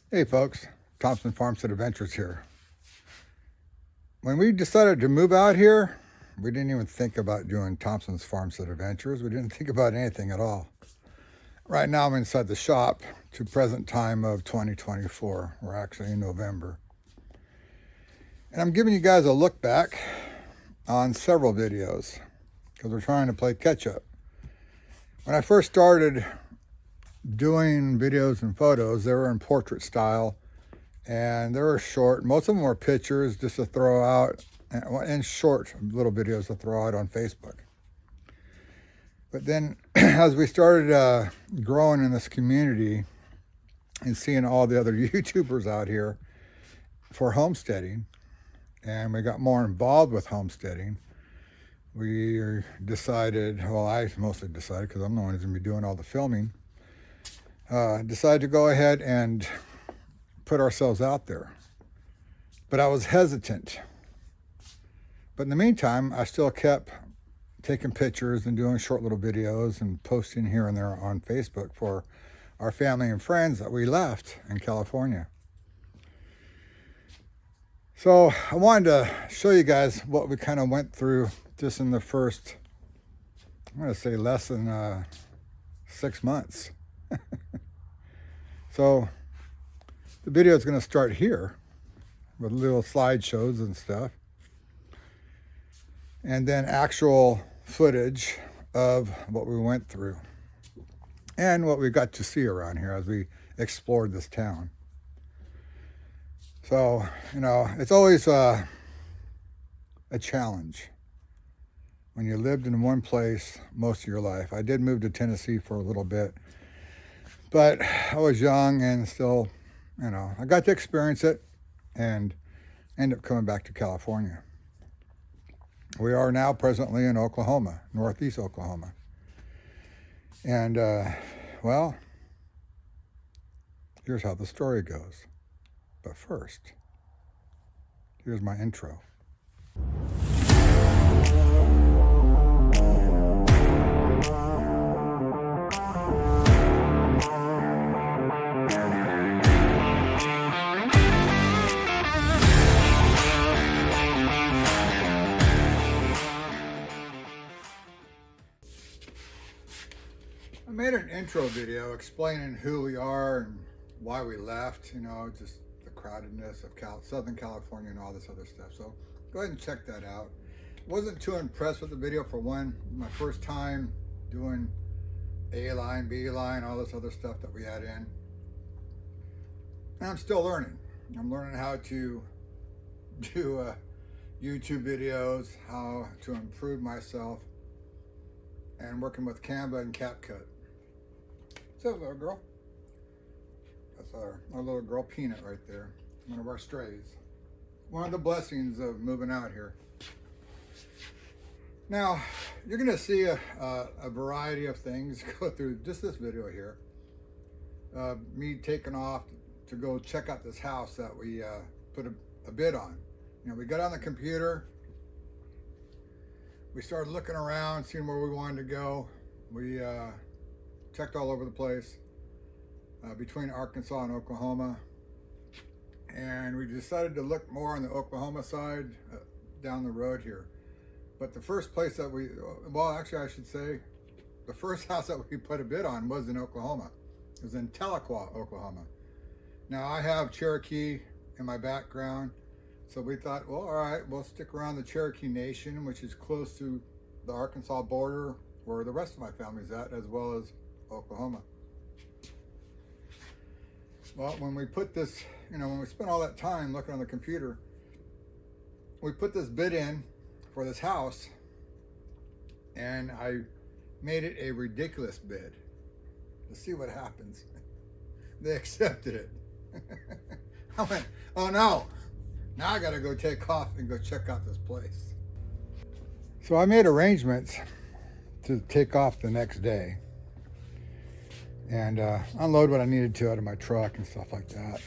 Hey folks, Thompson Farmstead Adventures here. When we decided to move out here, we didn't even think about doing Thompson's Farmstead Adventures. We didn't think about anything at all. Right now I'm inside the shop to present time of 2024. We're actually in November. And I'm giving you guys a look back on several videos because we're trying to play catch up. When I first started doing videos and photos, they were in portrait style and they were short. Most of them were pictures just to throw out, and short little videos to throw out on Facebook. But then as we started growing in this community and seeing all the other YouTubers out here for homesteading, and we got more involved with homesteading, we decided, well, I mostly decided because I'm the one who's going to be doing all the filming, decided to go ahead and put ourselves out there. But I was hesitant. But in the meantime, I still kept taking pictures and doing short little videos and posting here and there on Facebook for our family and friends that we left in California. So I wanted to show you guys what we kind of went through just in the first, I'm going to say less than 6 months. So the video is going to start here with little slideshows and stuff, and then actual footage of what we went through and what we got to see around here as we explored this town. So, you know, it's always a challenge when you lived in one place most of your life. I did move to Tennessee for a little bit, but I was young and still, you know, I got to experience it and ended up coming back to California. We are now presently in Oklahoma, northeast Oklahoma. And, well, here's how the story goes. But first, here's my intro. I made an intro video explaining who we are and why we left, you know, just the crowdedness of Southern California and all this other stuff. So go ahead and check that out. Wasn't too impressed with the video for one, my first time doing A-line, B-line, all this other stuff that we had in. And I'm still learning. I'm learning how to do YouTube videos, how to improve myself, and working with Canva and CapCut. So, little girl. That's our little girl Peanut right there. One of our strays. One of the blessings of moving out here. Now, you're going to see a variety of things go through just this video here. Me taking off to go check out this house that we put a bid on. You know, we got on the computer. We started looking around, seeing where we wanted to go. We checked all over the place between Arkansas and Oklahoma. And we decided to look more on the Oklahoma side down the road here. But the first place that well, actually I should say, the first house that we put a bid on was in Oklahoma. It was in Tahlequah, Oklahoma. Now I have Cherokee in my background. So we thought, well, all right, we'll stick around the Cherokee Nation, which is close to the Arkansas border where the rest of my family's at, as well as Oklahoma. Well, when we put this, you know, when we spent all that time looking on the computer, we put this bid in for this house, and I made it a ridiculous bid. Let's see what happens. They accepted it. I went, oh no. Now I gotta go take off and go check out this place. So I made arrangements to take off the next day and unload what I needed to out of my truck and stuff like that.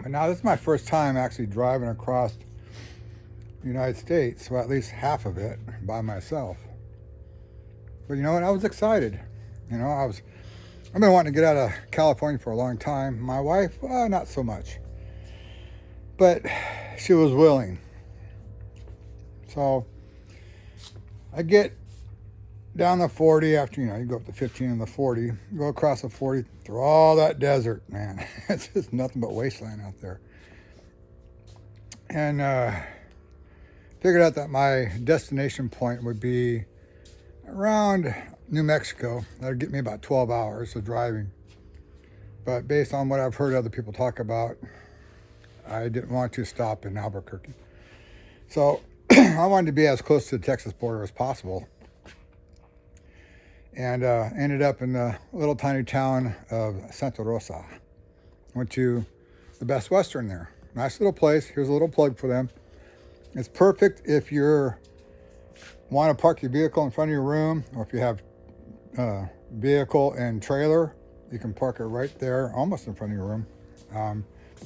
But now this is my first time actually driving across the United States, well, at least half of it by myself. But you know what? I was excited. You know, I was I've been wanting to get out of California for a long time. My wife, not so much. But she was willing. So I get down the 40 after, you go up to 15 and the 40, go across the 40 through all that desert, man. It's just nothing but wasteland out there. And figured out that my destination point would be around New Mexico. That would get me about 12 hours of driving. But based on what I've heard other people talk about, I didn't want to stop in Albuquerque. So I wanted to be as close to the Texas border as possible. And ended up in the little tiny town of Santa Rosa. Went to the Best Western there. Nice little place. Here's a little plug for them. It's perfect if you want to park your vehicle in front of your room, or if you have vehicle and trailer, you can park it right there, almost in front of your room.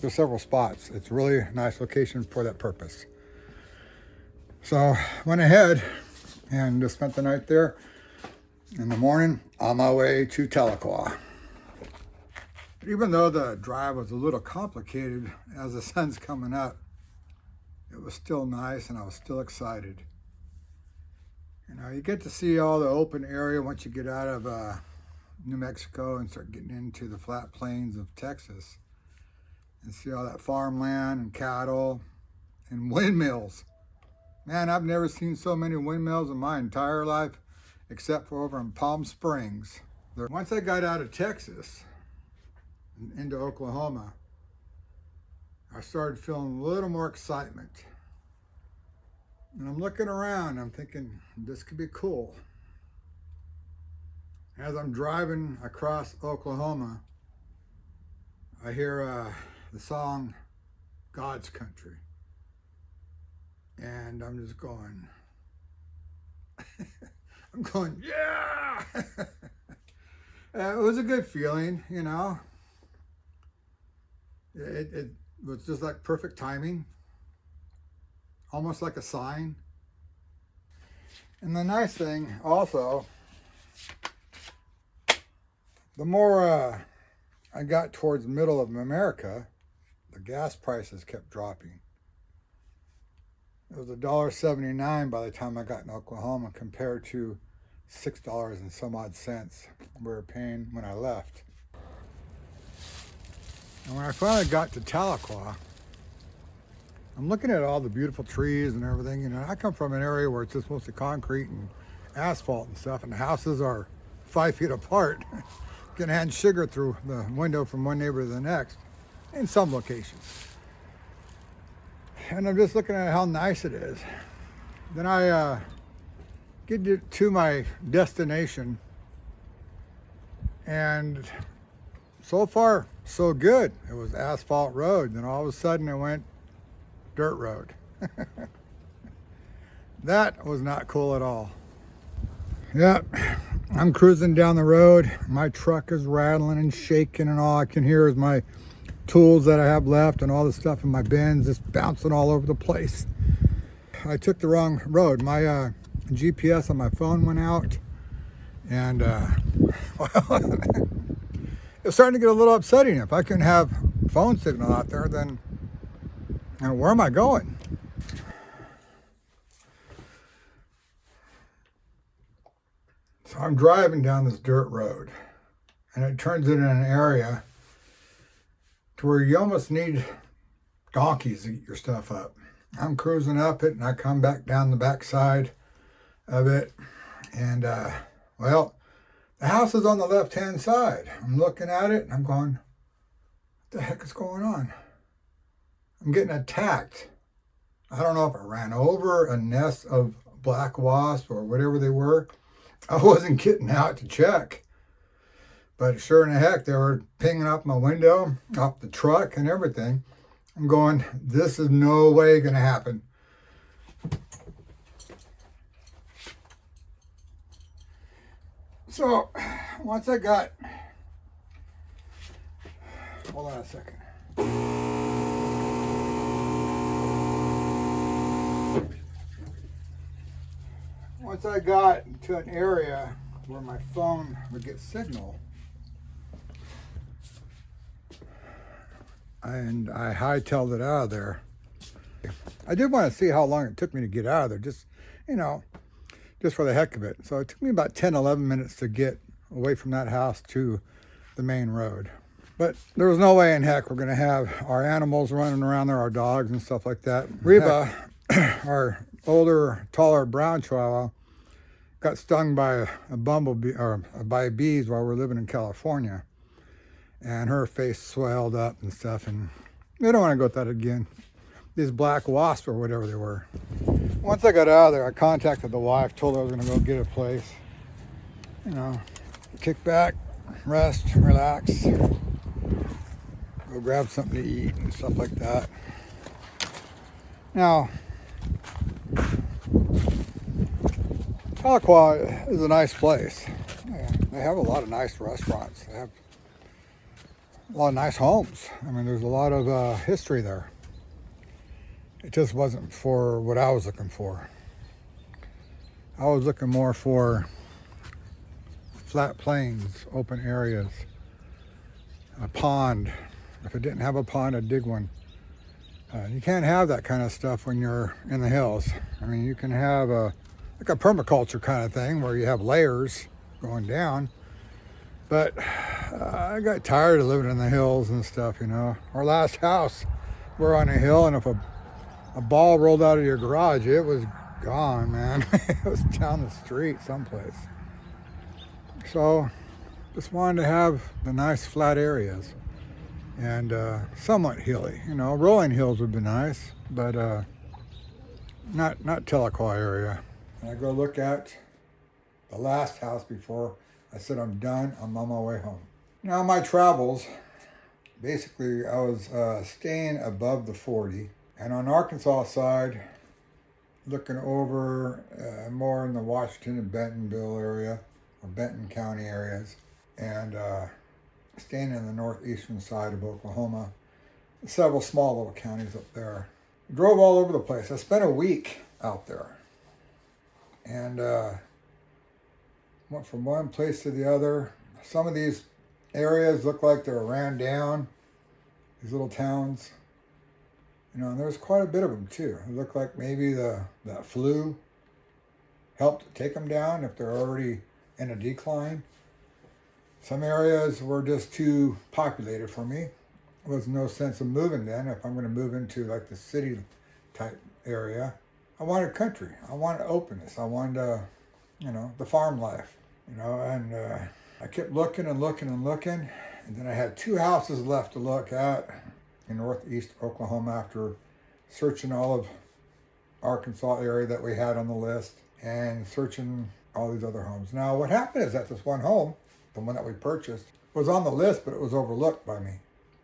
There's several spots. It's a really nice location for that purpose. So went ahead and just spent the night there. In the morning, on my way to Tahlequah. Even though the drive was a little complicated as the sun's coming up, it was still nice and I was still excited. You get to see all the open area once you get out of New Mexico and start getting into the flat plains of Texas, and see all that farmland and cattle and windmills. Man, I've never seen so many windmills in my entire life, except for over in Palm Springs. Once I got out of Texas and into Oklahoma, I started feeling a little more excitement. And I'm looking around, I'm thinking, this could be cool. As I'm driving across Oklahoma, I hear the song, God's Country. And I'm just going, yeah! It was a good feeling, It was just like perfect timing, almost like a sign. And the nice thing also, the more I got towards the middle of America, the gas prices kept dropping. It was $1.79 by the time I got in Oklahoma, compared to $6 and some odd cents we were paying when I left. And when I finally got to Tahlequah, I'm looking at all the beautiful trees and everything. I come from an area where it's just mostly concrete and asphalt and stuff, and the houses are 5 feet apart. You can hand sugar through the window from one neighbor to the next in some locations. And I'm just looking at how nice it is. Then I get to my destination, and so far, so good. It was asphalt road. Then all of a sudden it went dirt road. That was not cool at all. Yep, I'm cruising down the road. My truck is rattling and shaking, and all I can hear is my tools that I have left and all the stuff in my bins just bouncing all over the place. I took the wrong road. My GPS on my phone went out, and well, it's starting to get a little upsetting. If I couldn't have phone signal out there, then where am I going? So I'm driving down this dirt road, and it turns into an area to where you almost need donkeys to get your stuff up. I'm cruising up it, and I come back down the backside of it, and well, the house is on the left-hand side. I'm looking at it, and I'm going, what the heck is going on? I'm getting attacked. I don't know if I ran over a nest of black wasps or whatever they were. I wasn't getting out to check. But sure in the heck, they were pinging up my window, off the truck and everything. I'm going, this is no way going to happen. So, once I got, hold on a second. Once I got to an area where my phone would get signal, and I hightailed it out of there. I did want to see how long it took me to get out of there, just, you know, just for the heck of it. So it took me about 10, 11 minutes to get away from that house to the main road. But there was no way in heck we're going to have our animals running around there, our dogs and stuff like that. Reba, our older, taller brown chihuahua, got stung by a bumblebee, or by bees while we were living in California. And her face swelled up and stuff, and we don't want to go with that again. These black wasps or whatever they were. Once I got out of there, I contacted the wife, told her I was going to go get a place. You know, kick back, rest, relax, go grab something to eat and stuff like that. Now, Tahlequah is a nice place. They have a lot of nice restaurants. They have a lot of nice homes. I mean, there's a lot of history there. It just wasn't for what I was looking for. I was looking more for flat plains, open areas, a pond. If it didn't have a pond, I'd dig one. You can't have that kind of stuff when you're in the hills. I mean, you can have like a permaculture kind of thing where you have layers going down. But I got tired of living in the hills and stuff, you know. Our last house, we're on a hill, and if a ball rolled out of your garage, it was gone, man. It was down the street someplace. So just wanted to have the nice flat areas and somewhat hilly. You know, rolling hills would be nice, but not Tahlequah area. And I go look at the last house before I said I'm done. I'm on my way home. Now my travels, basically I was staying above the 40. And on Arkansas side, looking over more in the Washington and Bentonville area, or Benton County areas, and staying in the northeastern side of Oklahoma, several small little counties up there. Drove all over the place. I spent a week out there, and went from one place to the other. Some of these areas look like they're ran down, these little towns. You know, and there's quite a bit of them too. It looked like maybe that flu helped take them down if they're already in a decline. Some areas were just too populated for me. There was no sense of moving then if I'm going to move into like the city type area. I wanted country. I wanted openness. I wanted, you know, the farm life, you know, and I kept looking and looking and looking. And then I had 2 houses left to look at in northeast Oklahoma after searching all of Arkansas area that we had on the list and searching all these other homes. Now what happened is that this one home, the one that we purchased, was on the list, but it was overlooked by me.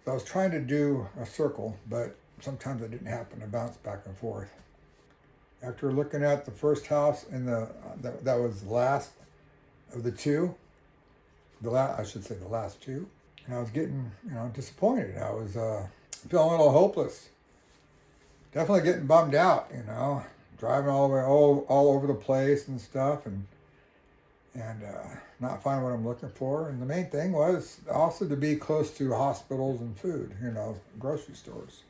So I was trying to do a circle, but sometimes it didn't happen. I bounced back and forth. After looking at the first house in that was the last of the 2, I should say the last 2, and I was getting, you know, disappointed. I was feeling a little hopeless. Definitely getting bummed out, you know, driving all the way all over the place and stuff, and not finding what I'm looking for. And the main thing was also to be close to hospitals and food, you know, grocery stores.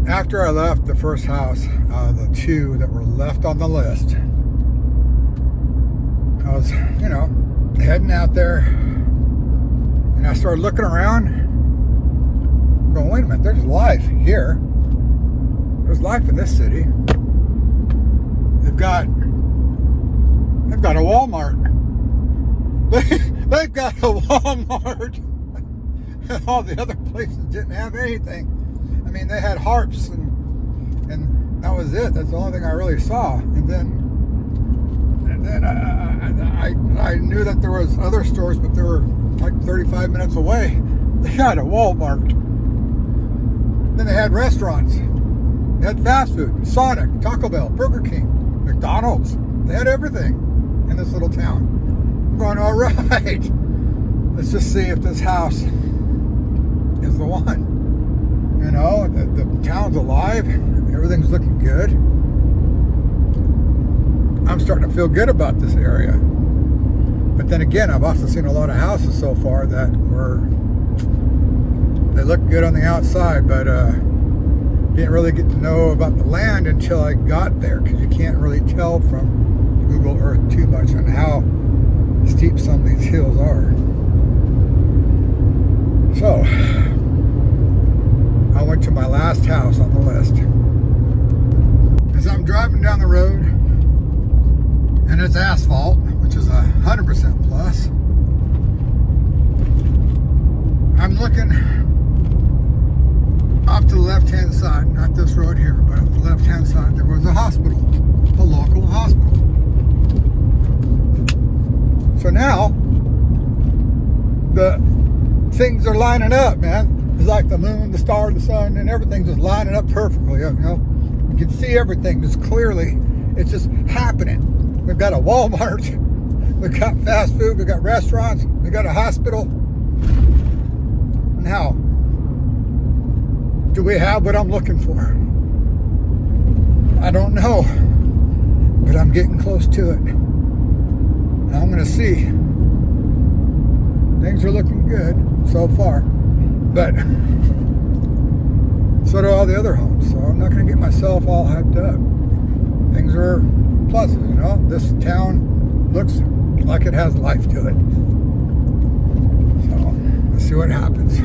After I left the first house, the 2 that were left on the list, I was, you know, heading out there, and I started looking around, going, wait a minute, there's life here. There's life in this city. They've got a Walmart. They've got a Walmart. And all the other places didn't have anything. I mean, they had harps and that was it. That's the only thing I really saw. And then I knew that there was other stores, but they were like 35 minutes away. They had a Walmart. Then they had restaurants. They had fast food, Sonic, Taco Bell, Burger King, McDonald's. They had everything in this little town. I'm going, all right, let's just see if this house is the one. You know, the town's alive. Everything's looking good. I'm starting to feel good about this area. But then again, I've also seen a lot of houses so far that were They look good on the outside, but didn't really get to know about the land until I got there, because you can't really tell from Google Earth too much on how steep some of these hills are. So I went to my last house on the list. As I'm driving down the road, and it's asphalt, which is 100% plus, I'm looking off to the left-hand side, not this road here, but on the left-hand side, there was a hospital, a local hospital. So now, the things are lining up, man. It's like the moon, the stars, the sun, and everything's just lining up perfectly, you know? You can see everything just clearly. It's just happening. We've got a Walmart, we've got fast food, we've got restaurants, we've got a hospital. Now, do we have what I'm looking for? I don't know, but I'm getting close to it. And I'm gonna see. Things are looking good so far, but so do all the other homes. So I'm not gonna get myself all hyped up. Things are pluses, you know. This town looks like it has life to it. So let's see what happens.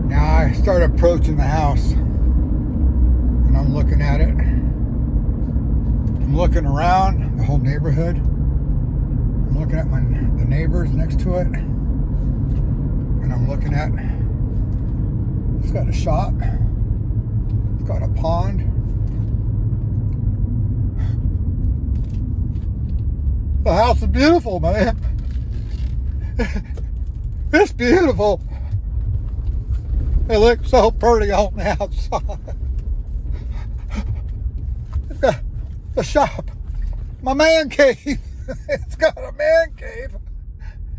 Now I start approaching the house, and I'm looking at it. I'm looking around the whole neighborhood. I'm looking at the neighbors next to it, and I'm looking at, it's got a shop, it's got a pond. The house is beautiful, man. It's beautiful. It looks so pretty on the outside. It's got a shop, my man cave. It's got a man cave.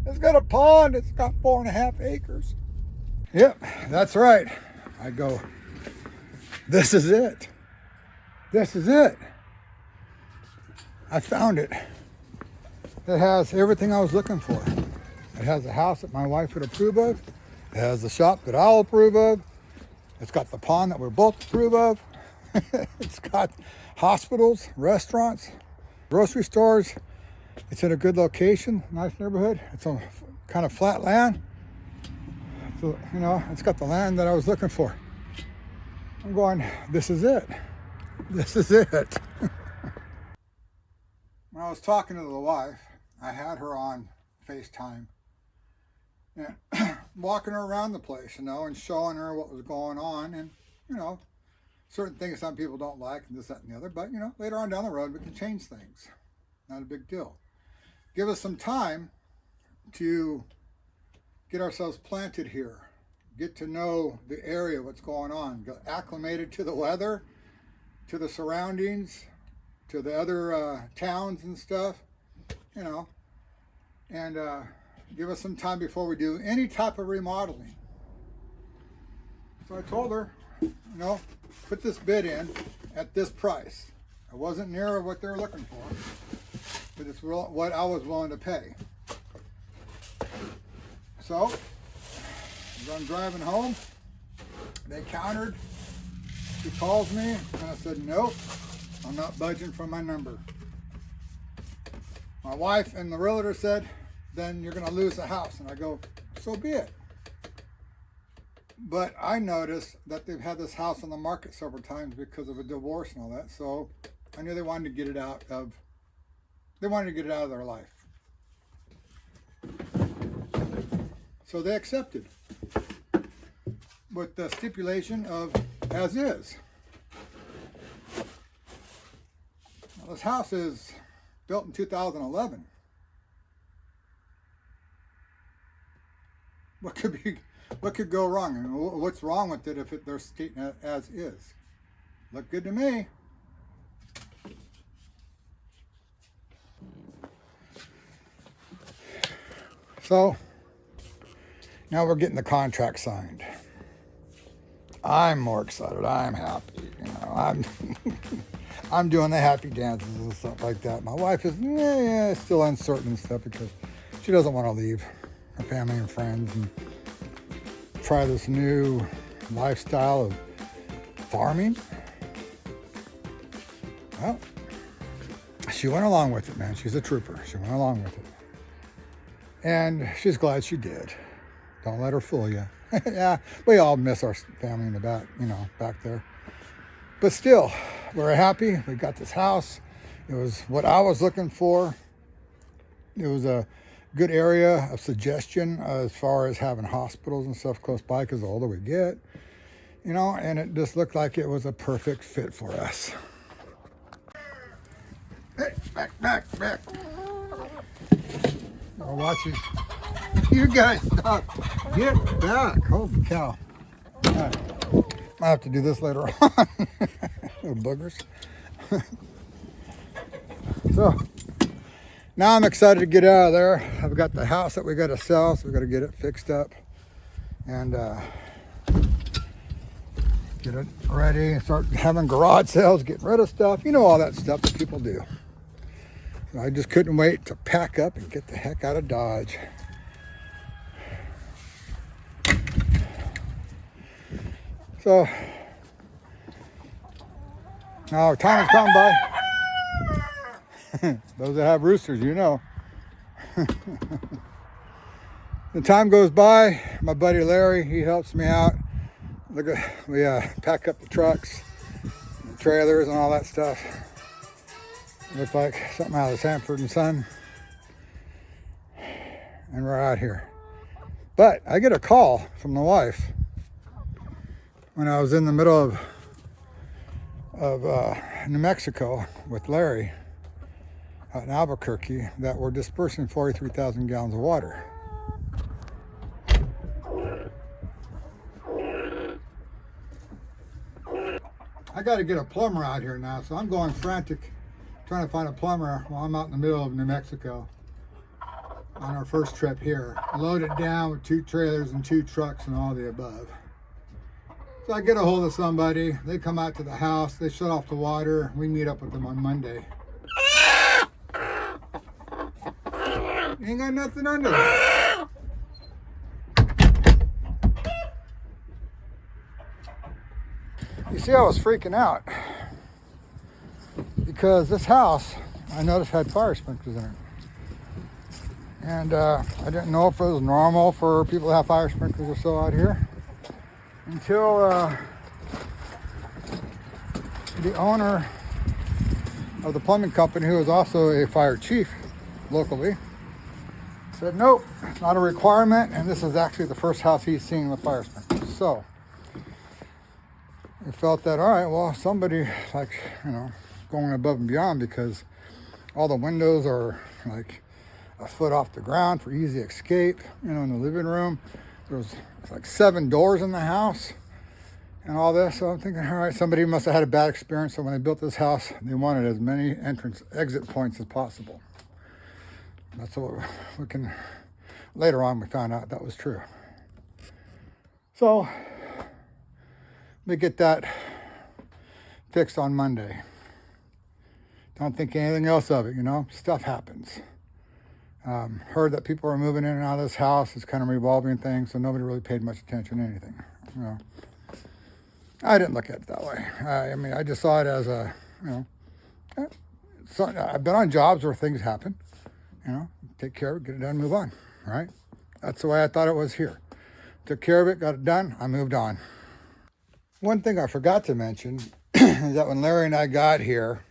It's got a pond. It's got 4.5 acres. Yep, that's right. I go, this is it. This is it. I found it. It has everything I was looking for. It has a house that my wife would approve of. It has the shop that I'll approve of. It's got the pond that we both approve of. It's got hospitals, restaurants, grocery stores. It's in a good location, nice neighborhood. It's on kind of flat land. So, you know, it's got the land that I was looking for. I'm going, this is it. This is it. When I was talking to the wife, I had her on FaceTime and walking her around the place, you know, and showing her what was going on, and, you know, certain things some people don't like, and this, that, and the other, but, you know, later on down the road, we can change things. Not a big deal. Give us some time to get ourselves planted here, get to know the area, what's going on, get acclimated to the weather, to the surroundings, to the other towns and stuff, you know, and give us some time before we do any type of remodeling. So I told her, you know, put this bid in at this price. It wasn't near what they were looking for, but it's what I was willing to pay. So, as I'm driving home, they countered. She calls me, and I said, nope, I'm not budging from my number. My wife and the realtor said, then you're going to lose the house. And I go, so be it. But I noticed that they've had this house on the market several times because of a divorce and all that. So I knew they wanted to get it out of their life. So they accepted with the stipulation of as is. Now, this house is built in 2011. What could go wrong? I mean, what's wrong with it if they're stating it as is? Look good to me. So now we're getting the contract signed. I'm more excited. I'm happy. You know, I'm doing the happy dances and stuff like that. My wife is still uncertain and stuff because she doesn't want to leave her family and friends and try this new lifestyle of farming. Well, she went along with it, man. She's a trooper. She went along with it. And she's glad she did. Don't let her fool you. Yeah, we all miss our family in the back, back there. But still, we're happy. We got this house. It was what I was looking for. It was a good area of suggestion as far as having hospitals and stuff close by, because the older we get, and it just looked like it was a perfect fit for us. Hey, back. I'll watch you. You guys stop. Get back. Holy cow. All right. Might have to do this later on. Little boogers. So now I'm excited to get out of there. I've got the house that we got to sell, so we got to get it fixed up and get it ready and start having garage sales, getting rid of stuff. All that stuff that people do. So I just couldn't wait to pack up and get the heck out of Dodge. So now time is coming by. Those that have roosters, The time goes by. My buddy Larry, he helps me out. We pack up the trucks, the trailers, and all that stuff. It looks like something out of Sanford and Son. And we're out here. But I get a call from the wife when I was in the middle of New Mexico with Larry out in Albuquerque that we're dispersing 43,000 gallons of water. I got to get a plumber out here now, so I'm going frantic trying to find a plumber while I'm out in the middle of New Mexico on our first trip here. Loaded down with 2 trailers and 2 trucks and all the above. So I get a hold of somebody, they come out to the house, they shut off the water, we meet up with them on Monday. Ain't got nothing under there. You see, I was freaking out because this house, I noticed, had fire sprinklers in it. And I didn't know if it was normal for people to have fire sprinklers or so out here until the owner of the plumbing company, who is also a fire chief locally, said nope, not a requirement, and this is actually the first house he's seen with fire sprinklers. So we felt that, all right, well, somebody going above and beyond, because all the windows are like a foot off the ground for easy escape. In the living room, there's like 7 doors in the house and all this. So I'm thinking, all right, somebody must have had a bad experience. So when they built this house, they wanted as many exit points as possible. That's what later on we found out that was true. So we get that fixed on Monday. Don't think anything else of it, stuff happens. Heard that people are moving in and out of this house. It's kind of revolving thing, so nobody really paid much attention to anything. I didn't look at it that way. I just saw it as I've been on jobs where things happen. Take care of it, get it done, move on, right? That's the way I thought it was here. Took care of it, got it done, I moved on. One thing I forgot to mention is that when Larry and I got here,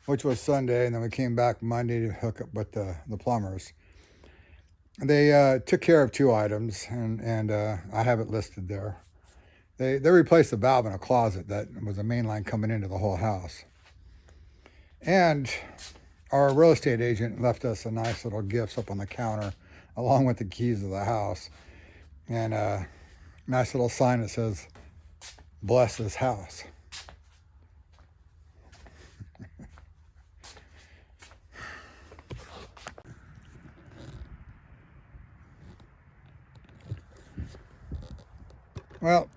which was Sunday, and then we came back Monday to hook up with the plumbers, they took care of 2 items, and I have it listed there. They replaced the valve in a closet that was a main line coming into the whole house. And our real estate agent left us a nice little gifts up on the counter, along with the keys of the house, and a nice little sign that says, "Bless this house." Well,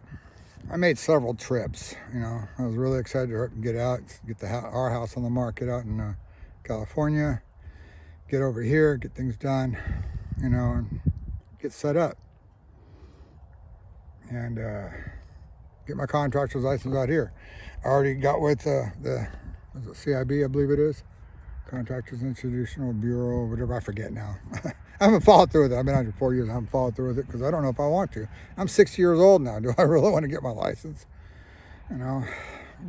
I made several trips. I was really excited to get out, get our house on the market out in California, get over here, get things done, and get set up. and get my contractor's license out here. I already got with the was it CIB, I believe it is, Contractors Institutional Bureau, whatever, I forget now. I haven't followed through with it. I've been on for 4 years. I haven't followed through with it because I don't know if I want to. I'm 60 years old now. Do I really want to get my license? You know,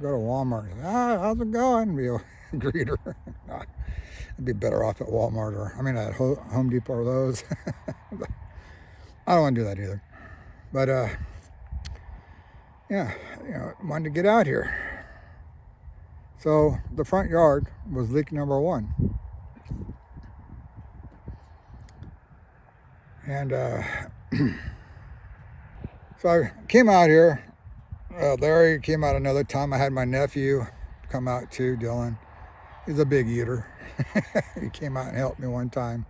go to Walmart. How's it going? Be a greeter. No, I'd be better off at Walmart or, I mean, at Home Depot or Lowe's. I don't want to do that either. But, yeah, you know, wanted to get out here. So the front yard was leak number 1. And so I came out here. Larry came out another time. I had my nephew come out too, Dylan. He's a big eater. He came out and helped me one time.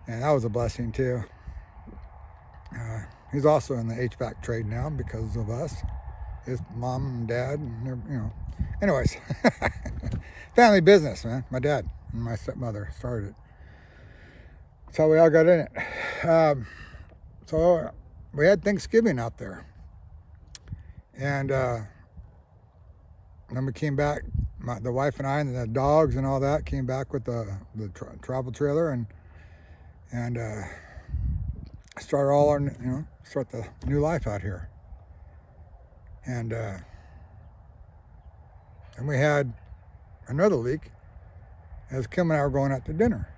And that was a blessing too. He's also in the HVAC trade now because of us. His mom and dad, and you know. Anyways, family business, man. My dad and my stepmother started it. That's how we all got in it. So we had Thanksgiving out there. And then we came back, the wife and I and the dogs and all that came back with the travel trailer and start all our, you know, start the new life out here. And we had another leak as Kim and I were going out to dinner.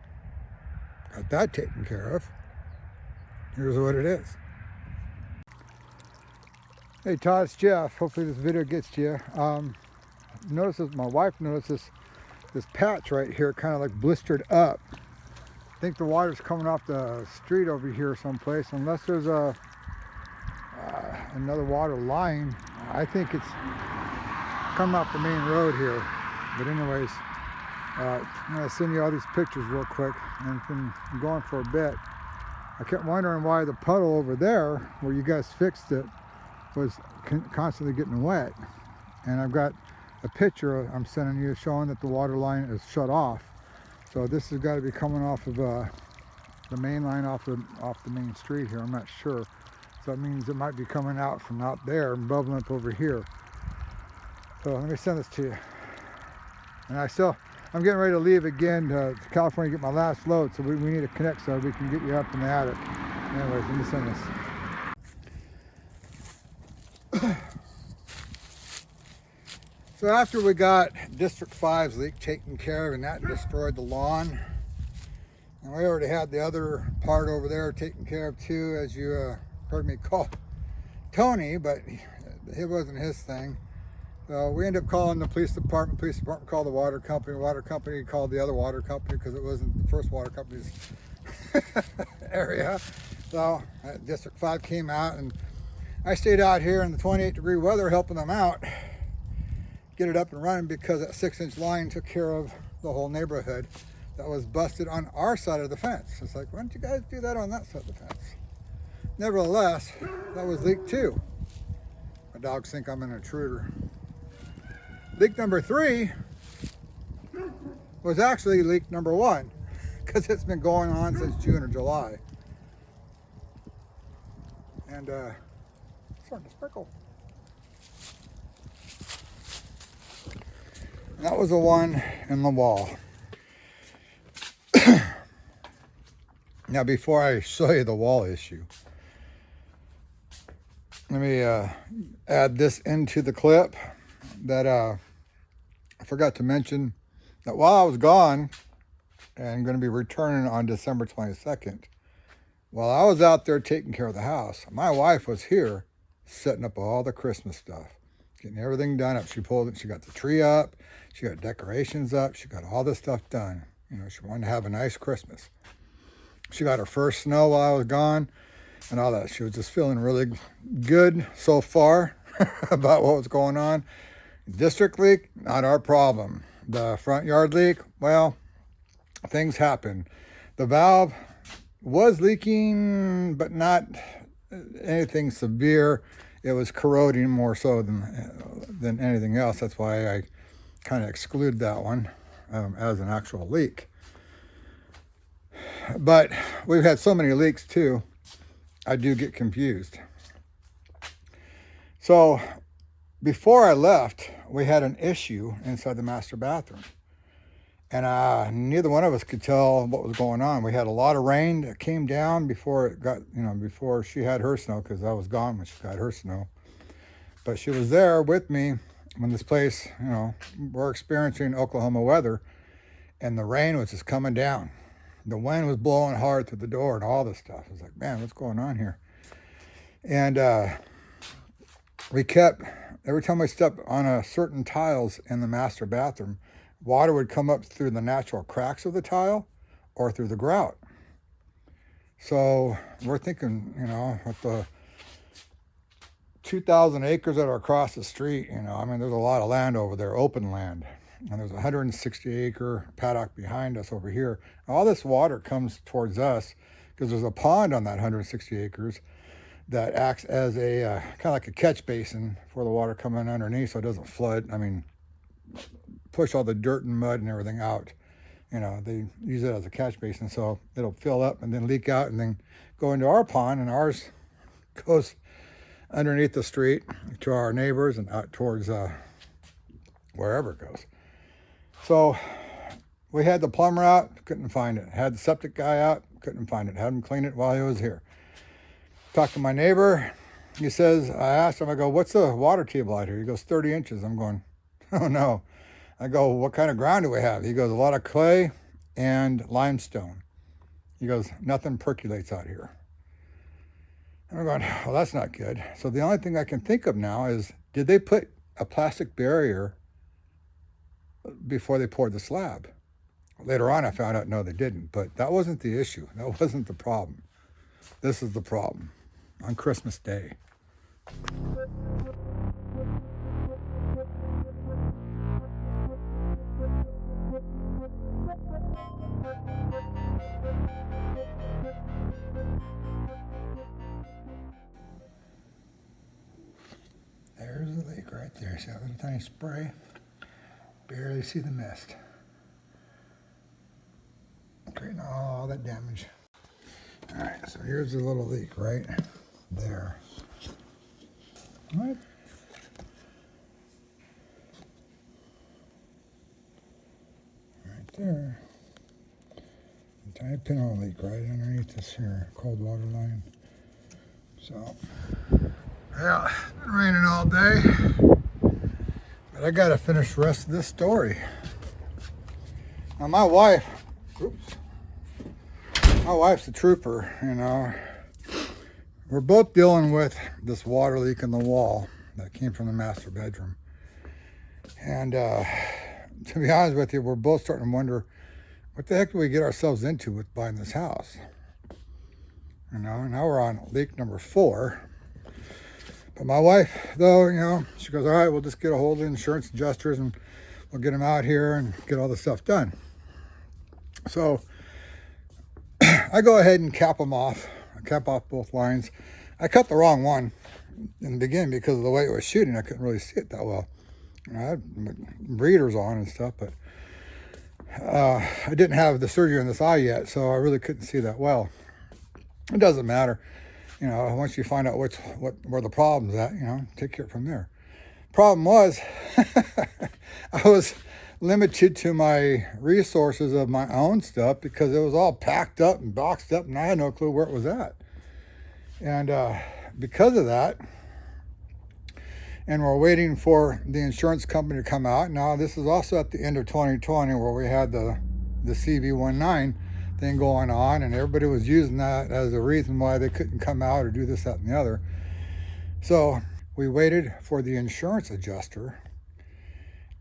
Got that taken care of. Here's what it is. Hey Todd, it's Jeff. Hopefully this video gets to you. My wife noticed this patch right here kind of like blistered up. I think the water's coming off the street over here someplace, unless there's another water line. I think it's coming off the main road here. But anyways, I'm gonna send you all these pictures real quick, and it's been going for a bit. I kept wondering why the puddle over there, where you guys fixed it, was constantly getting wet. And I've got a picture I'm sending you showing that the water line is shut off. So this has got to be coming off of the main line off the main street here. I'm not sure. So that means it might be coming out from out there and bubbling up over here. So let me send this to you. And I'm getting ready to leave again to California to get my last load. So we need to connect so we can get you up in the attic. Anyways, let me send this. So after we got District 5's leak taken care of and that destroyed the lawn, and we already had the other part over there taken care of too, as you heard me call Tony, but it wasn't his thing. So we ended up calling the police department called the water company called the other water company because it wasn't the first water company's area. So District 5 came out and I stayed out here in the 28-degree weather helping them out get it up and running because that 6-inch line took care of the whole neighborhood that was busted on our side of the fence. It's like, why don't you guys do that on that side of the fence? Nevertheless, that was leak 2. My dogs think I'm an intruder. Leak number 3 was actually leak number 1 because it's been going on since June or July. And starting to sprinkle. That was the one in the wall. Now, before I show you the wall issue, let me add this into the clip that I forgot to mention that while I was gone and going to be returning on December 22nd, while I was out there taking care of the house, my wife was here setting up all the Christmas stuff, getting everything done up. She pulled it, she got the tree up, she got decorations up, she got all this stuff done. You know, she wanted to have a nice Christmas. She got her first snow while I was gone and all that. She was just feeling really good so far about what was going on. District leak, not our problem. The front yard leak, well, things happen. The valve was leaking, but not anything severe. It was corroding more so than anything else. That's why I kind of exclude that one as an actual leak. But we've had so many leaks too, I do get confused. So before I left, we had an issue inside the master bathroom. And neither one of us could tell what was going on. We had a lot of rain that came down before it got, before she had her snow, because I was gone when she got her snow. But she was there with me when this place, we're experiencing Oklahoma weather, and the rain was just coming down. The wind was blowing hard through the door and all this stuff. I was like, man, what's going on here? And we kept, every time we stepped on a certain tiles in the master bathroom, water would come up through the natural cracks of the tile or through the grout. So we're thinking, with the 2,000 acres that are across the street, there's a lot of land over there, open land. And there's a 160-acre paddock behind us over here. All this water comes towards us because there's a pond on that 160 acres that acts as a kind of like a catch basin for the water coming underneath so it doesn't flood. Push all the dirt and mud and everything out. They use it as a catch basin, so it'll fill up and then leak out and then go into our pond, and ours goes underneath the street to our neighbors and out towards wherever it goes. So we had the plumber out, couldn't find it. Had the septic guy out, couldn't find it. Had him clean it while he was here. Talked to my neighbor. He says, I asked him, I go, what's the water table out here? He goes, 30 inches. I'm going, oh no. I go, what kind of ground do we have? He goes, a lot of clay and limestone. He goes, nothing percolates out here. And I'm going, well, that's not good. So the only thing I can think of now is, did they put a plastic barrier before they poured the slab? Later on, I found out, no, they didn't. But that wasn't the issue. That wasn't the problem. This is the problem on Christmas Day. There's the leak right there. See that little tiny spray? Barely see the mist. Creating all that damage. All right, so here's the little leak right there. Right. Right there. A tiny pinhole leak right underneath this here cold water line. So, yeah, it's been raining all day, but I gotta finish the rest of this story. Now my wife's a trooper, We're both dealing with this water leak in the wall that came from the master bedroom. And to be honest with you, we're both starting to wonder, what the heck do we get ourselves into with buying this house? Now we're on leak number 4. But my wife, though, she goes, all right, we'll just get a hold of the insurance adjusters and we'll get them out here and get all this stuff done. So I go ahead and cap them off. I cap off both lines. I cut the wrong one in the beginning because of the way it was shooting. I couldn't really see it that well. I had readers on and stuff, but I didn't have the surgery on this eye yet, so I really couldn't see that well. It doesn't matter. Once you find out where the problem's at, take care from there. Problem was, I was limited to my resources of my own stuff because it was all packed up and boxed up and I had no clue where it was at. And because of that, and we're waiting for the insurance company to come out. Now, this is also at the end of 2020 where we had the CV19 thing going on, and everybody was using that as a reason why they couldn't come out or do this, that, and the other. So we waited for the insurance adjuster,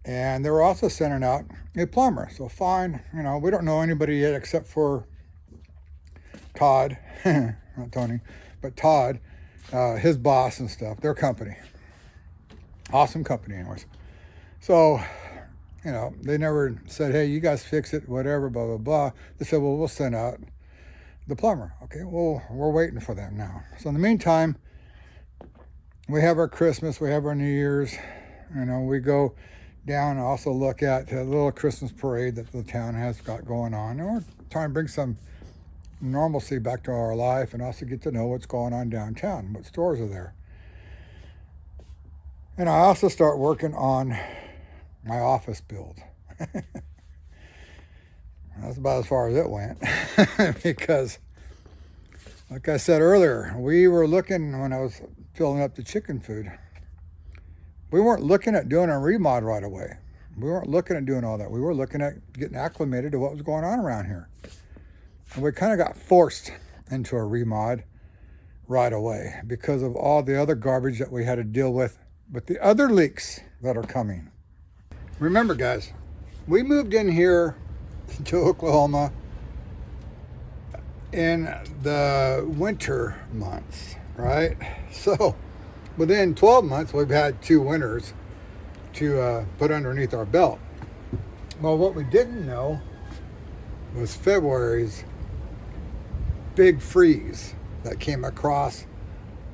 and they were also sending out a plumber. So fine, we don't know anybody yet except for Todd, not Tony, but Todd, his boss and stuff, their company. Awesome company anyways. So, they never said, hey, you guys fix it, whatever, blah, blah, blah. They said, well, we'll send out the plumber. Okay, well, we're waiting for them now. So in the meantime, we have our Christmas, we have our New Year's. We go down and also look at the little Christmas parade that the town has got going on. And we're trying to bring some normalcy back to our life and also get to know what's going on downtown, what stores are there. And I also start working on my office build. That's about as far as it went. Because, like I said earlier, we were looking, when I was filling up the chicken food, we weren't looking at doing a remodel right away. We weren't looking at doing all that. We were looking at getting acclimated to what was going on around here. And we kind of got forced into a remod right away because of all the other garbage that we had to deal with the other leaks that are coming. Remember, guys, we moved in here to Oklahoma in the winter months, right? So within 12 months, we've had 2 winters to put underneath our belt. Well, what we didn't know was February's big freeze that came across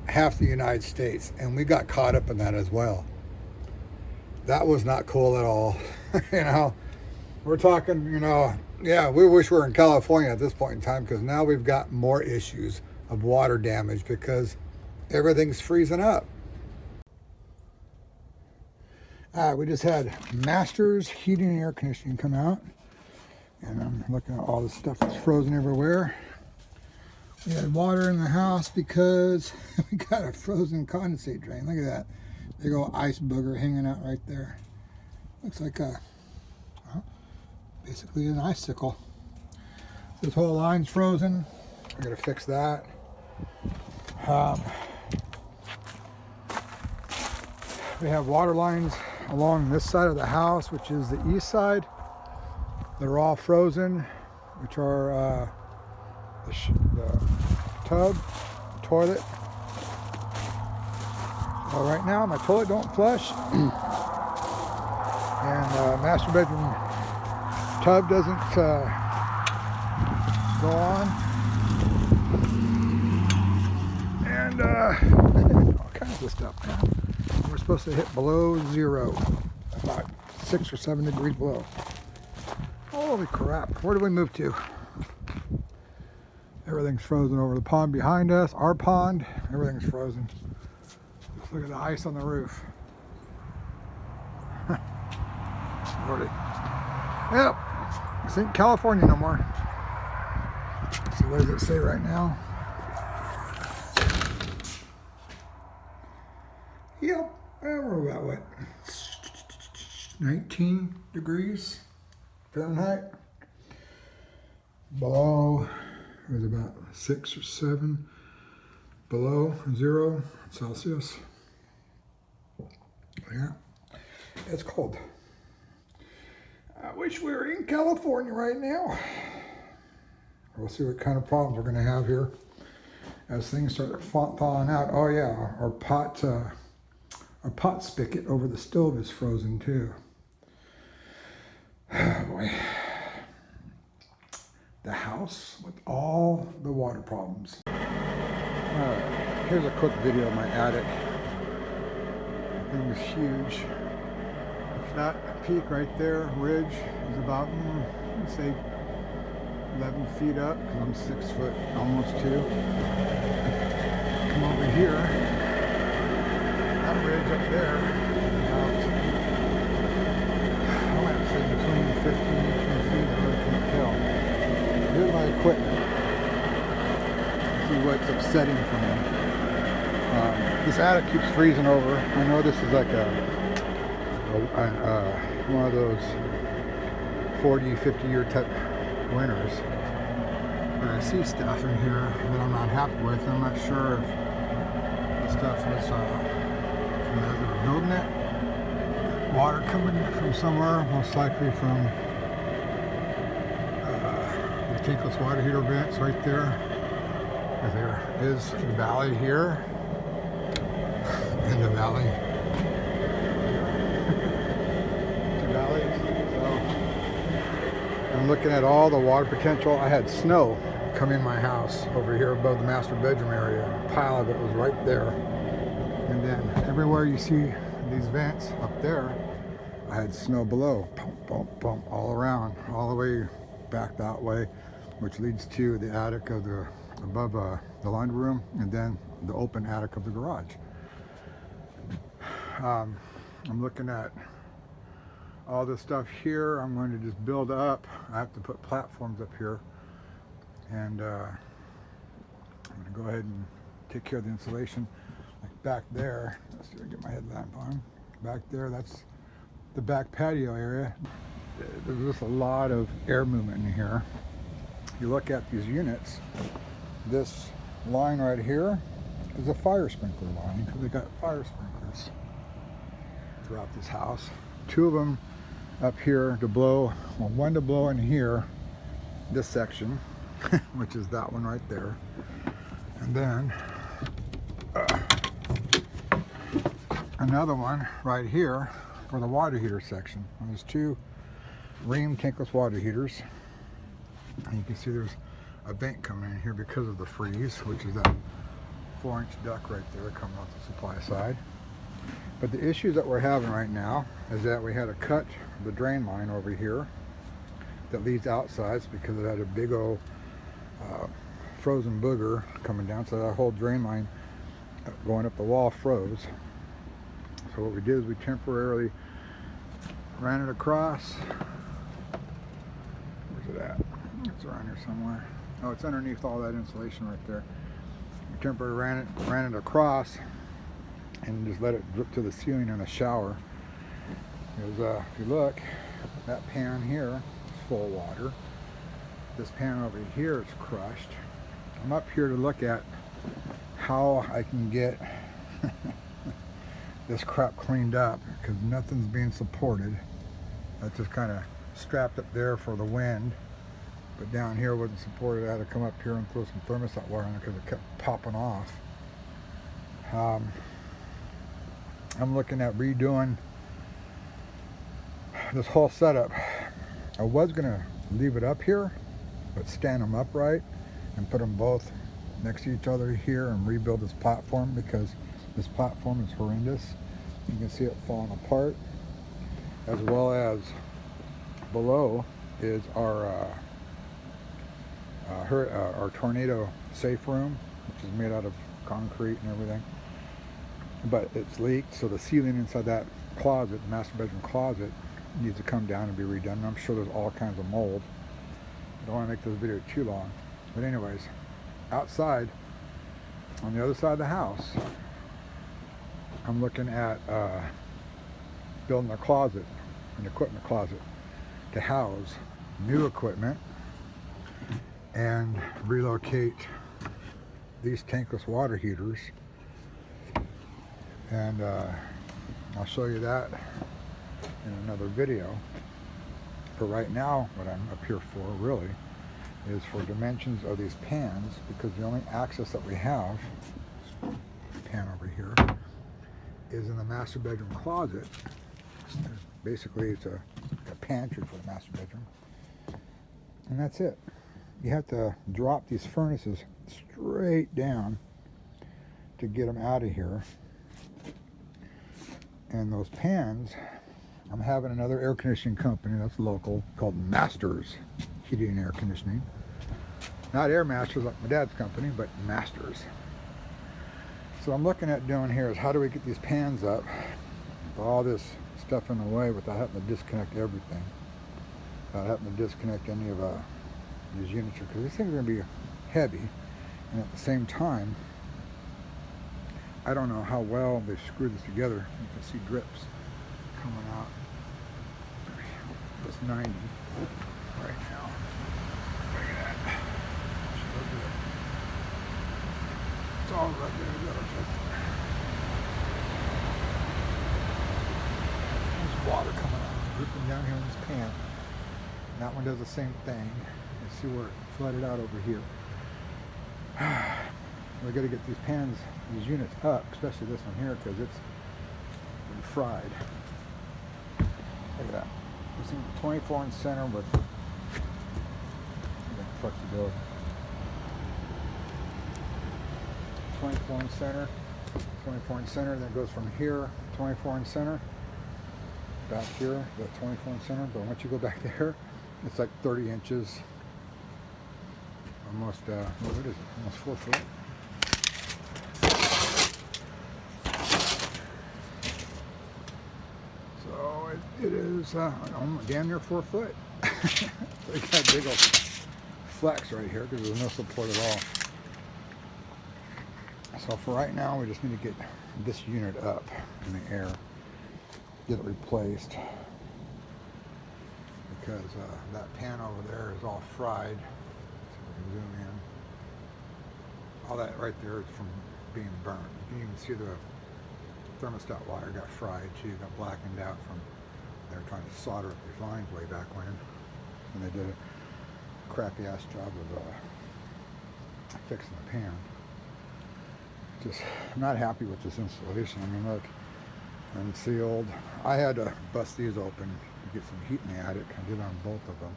half the United States, and we got caught up in that as well. That was not cool at all. You know, we're talking, you know, yeah, we wish we were in California at this point in time, because now we've got more issues of water damage because everything's freezing up. We just had Masters Heating and Air Conditioning come out, and I'm looking at all the stuff that's frozen everywhere. We had water in the house because we got a frozen condensate drain. Look at that. Big old ice booger hanging out right there. Looks like basically an icicle. This whole line's frozen. I gotta fix that. We have water lines along this side of the house, which is the east side. They're all frozen, which are the tub, toilet. So right now my toilet don't flush, and master bedroom tub doesn't go on, and all kinds of stuff, man. We're supposed to hit below 0, about 6 or 7 degrees below. Holy crap, where did we move to? Everything's frozen over the pond behind us, our pond, everything's frozen. Just look at the ice on the roof. Lordy. Yep, this ain't California no more. So what does it say right now? Yep, we're about what? 19 degrees Fahrenheit. Below is about 6 or 7 below 0 Celsius. Yeah, it's cold. I wish we were in California right now. We'll see what kind of problems we're going to have here as things start thawing out. Oh yeah, our pot spigot over the stove is frozen too. Oh boy. The house with all the water problems. Here's a quick video of my attic. The thing is huge. That peak right there, ridge, is about, let's say, 11 feet up, because I'm 6 foot, almost 2. Come over here. That ridge up there, about, I might say between 15 and 18 feet, I really can't tell. Here's my equipment. See what's upsetting for me. This attic keeps freezing over. I know this is like one of those 40, 50-year type winters. But I see stuff in here that I'm not happy with. I'm not sure if the stuff was from as they were building it. Water coming from somewhere, most likely from the tankless water heater vents right there. There is the valley here, and the valley. I'm looking at all the water potential. I had snow come in my house over here above the master bedroom area. A pile of it was right there. And then everywhere you see these vents up there, I had snow below. Bump, bump, bump, all around, all the way back that way, which leads to the attic of the above the laundry room, and then the open attic of the garage. I'm looking at all this stuff here. I'm going to just build up. I have to put platforms up here, and I'm going to go ahead and take care of the insulation. Like back there, let's see if I can get my headlamp on. Back there, that's the back patio area. There's just a lot of air movement in here. You look at these units, this line right here is a fire sprinkler line, because they got fire sprinklers throughout this house. Two of them up here to blow, well, one to blow in here, this section, which is that one right there. And then another one right here for the water heater section. There's two Rheem tankless water heaters. And you can see there's a vent coming in here because of the freeze, which is that 4-inch duct right there coming off the supply side. But the issues that we're having right now is that we had to cut the drain line over here that leads outside because it had a big old frozen booger coming down, so that whole drain line going up the wall froze. So what we did is we temporarily ran it across. Where's it at? It's around here somewhere. Oh, it's underneath all that insulation right there. We temporarily ran it across and just let it drip to the ceiling in a shower. Because if you look, that pan here is full of water. This pan over here is crushed. I'm up here to look at how I can get this crap cleaned up, because nothing's being supported. That's just kind of strapped up there for the wind. But down here wasn't supported. I had to come up here and throw some thermostat water on it because it kept popping off. I'm looking at redoing this whole setup. I was gonna leave it up here, but stand them upright and put them both next to each other here and rebuild this platform, because this platform is horrendous. You can see it falling apart, as well as below is our tornado safe room, which is made out of concrete and everything, but it's leaked, so the ceiling inside that closet, the master bedroom closet, needs to come down and be redone. And I'm sure there's all kinds of mold. I don't want to make this video too long, but anyways, outside on the other side of the house, I'm looking at building a closet, an equipment closet, to house new equipment and relocate these tankless water heaters. And I'll show you that in another video. For right now, what I'm up here for really is for dimensions of these pans, because the only access that we have, pan over here, is in the master bedroom closet. Basically, it's a pantry for the master bedroom, and that's it. You have to drop these furnaces straight down to get them out of here. And those pans, I'm having another air conditioning company that's local called Masters Heating and Air Conditioning. Not Air Masters like my dad's company, but Masters. So I'm looking at doing here is how do we get these pans up with all this stuff in the way without having to disconnect everything, without having to disconnect any of these units, because these things are going to be heavy, and at the same time, I don't know how well they've screwed this together. You can see drips coming out. It's 90 right now. Look at that. It's all right there. It goes right there. There's water coming out, dripping down here in this pan. And that one does the same thing. You see where it flooded out over here. We got to get these pans, these units up, especially this one here, because it's been fried. Look at that. This is 24 inch center with flexibility. 24 inch center, 24 inch center, then it goes from here, 24 inch center, back here, that 24 inch center, but once you go back there, it's like 30 inches, almost, what is it, almost 4 foot. It is damn near 4 foot. So you got a big old flex right here because there's no support at all. So for right now, we just need to get this unit up in the air, get it replaced, because that pan over there is all fried. So we can zoom in. All that right there is from being burnt. You can even see the thermostat wire got fried too, got blackened out from they were trying to solder up these lines way back when, and they did a crappy ass job of fixing the pan. Just I'm not happy with this installation. I mean, look, unsealed. I had to bust these open to get some heat in the attic. I did on both of them.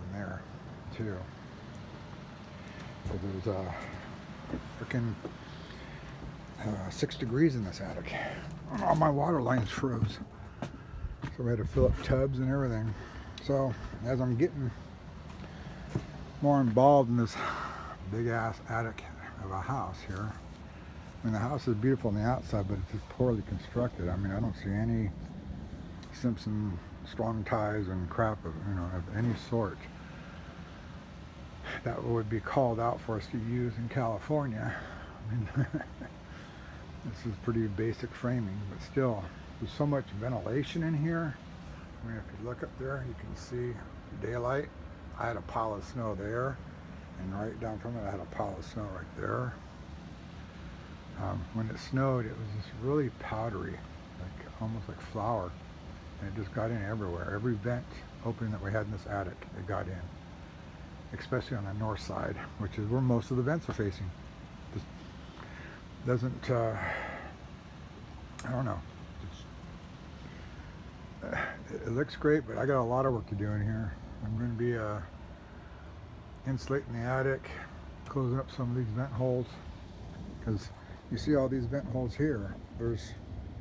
And there, too. So there's freaking 6 degrees in this attic. All my water lines froze. So we had to fill up tubs and everything. So as I'm getting more involved in this big ass attic of a house here, I mean, the house is beautiful on the outside, but it's just poorly constructed. I mean, I don't see any Simpson strong ties and crap of any sort that would be called out for us to use in California. I mean, this is pretty basic framing, but still, there's so much ventilation in here. I mean, if you look up there, you can see daylight. I had a pile of snow there, and right down from it, I had a pile of snow right there. When it snowed, it was just really powdery, like almost like flour, and it just got in everywhere. Every vent opening that we had in this attic, it got in, especially on the north side, which is where most of the vents are facing. Just doesn't, I don't know. It looks great, but I got a lot of work to do in here. I'm going to be insulating the attic, closing up some of these vent holes, because you see all these vent holes here. There's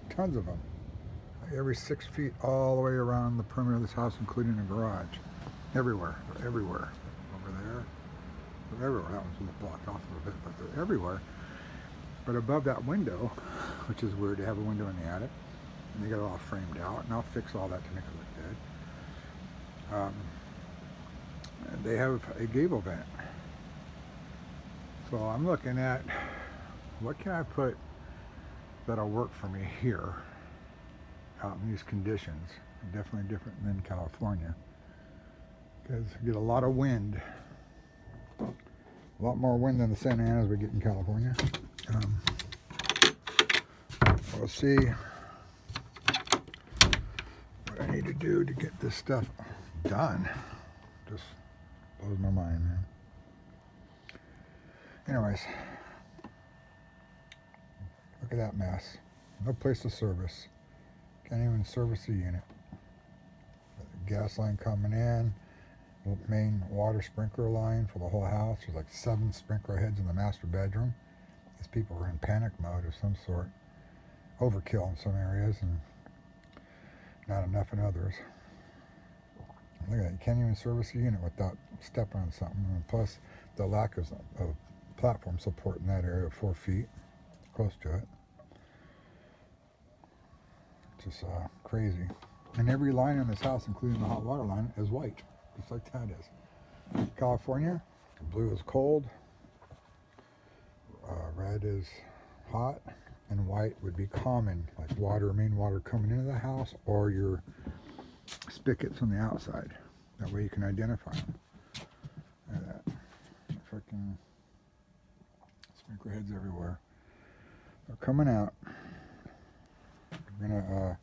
tons of them, like every 6 feet all the way around the perimeter of this house, including the garage. Everywhere. They're everywhere. Over there. They're everywhere. That one's a little blocked off a little bit, but they're everywhere. But above that window, which is weird to have a window in the attic, and they got it all framed out, and I'll fix all that to make it look good. They have a gable vent. So I'm looking at what can I put that'll work for me here out in these conditions. Definitely different than California, because you get a lot of wind, a lot more wind than the Santa Anas we get in California. We'll see what I need to do to get this stuff done. Just blows my mind, man. Anyways, look at that mess. No place to service. Can't even service the unit. Gas line coming in, main water sprinkler line for the whole house. There's like 7 sprinkler heads in the master bedroom. These people are in panic mode of some sort. Overkill in some areas and not enough in others. Look at that. You can't even service a unit without stepping on something. And plus, the lack of platform support in that area, 4 feet, close to it. Just crazy. And every line in this house, including the hot water line, is white, just like that is. California, blue is cold, red is hot, and white would be common, like water, main water coming into the house, or your spigots on the outside. That way you can identify them. Look at that. Freaking sprinkler heads everywhere. They're coming out. We're gonna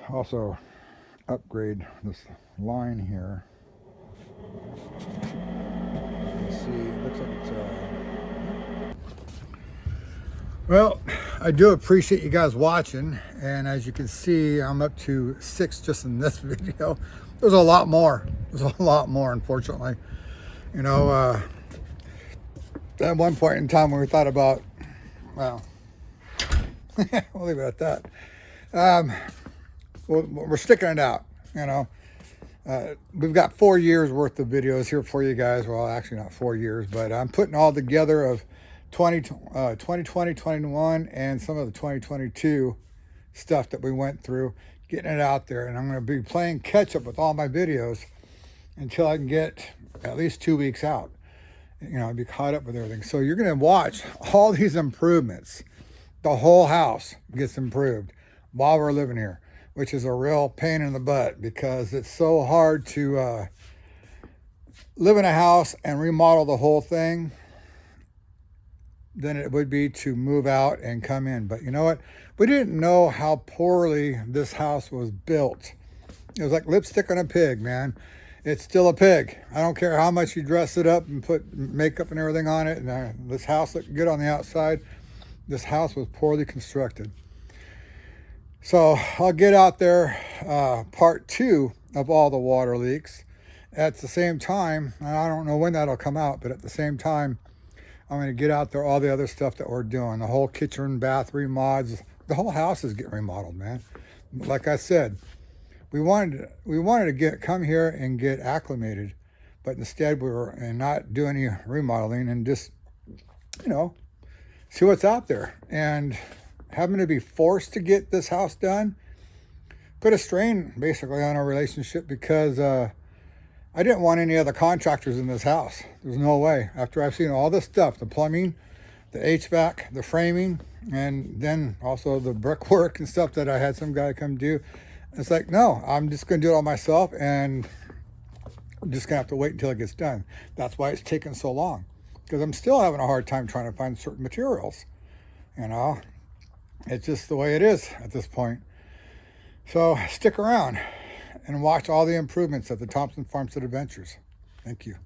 also upgrade this line here. You can see, it looks like it's well, I do appreciate you guys watching, and as you can see, I'm up to 6 just in this video. There's a lot more. There's a lot more, unfortunately. You know, at one point in time when we thought about, well, we'll leave it at that. We're sticking it out, you know. We've got 4 years worth of videos here for you guys. Well, actually not 4 years, but I'm putting all together of 2020, 21, and some of the 2022 stuff that we went through, getting it out there. And I'm going to be playing catch up with all my videos until I can get at least 2 weeks out. You know, be caught up with everything. So you're going to watch all these improvements. The whole house gets improved while we're living here, which is a real pain in the butt because it's so hard to live in a house and remodel the whole thing than it would be to move out and come in. But you know what? We didn't know how poorly this house was built. It was like lipstick on a pig, man. It's still a pig. I don't care how much you dress it up and put makeup and everything on it. And this house looked good on the outside. This house was poorly constructed. So I'll get out there part 2 of all the water leaks. At the same time, I don't know when that'll come out, but at the same time, I'm going to get out there all the other stuff that we're doing. The whole kitchen, bath remods. The whole house is getting remodeled, man. Like I said, we wanted to come here and get acclimated, but instead we were not do any remodeling and just, you know, see what's out there. And having to be forced to get this house done put a strain basically on our relationship because I didn't want any other contractors in this house. There's no way. After I've seen all this stuff, the plumbing, the HVAC, the framing, and then also the brickwork and stuff that I had some guy come do, it's like, no, I'm just going to do it all myself, and I'm just going to have to wait until it gets done. That's why it's taken so long, because I'm still having a hard time trying to find certain materials. You know, it's just the way it is at this point. So stick around and watch all the improvements at the Thompson Farmstead Adventures. Thank you.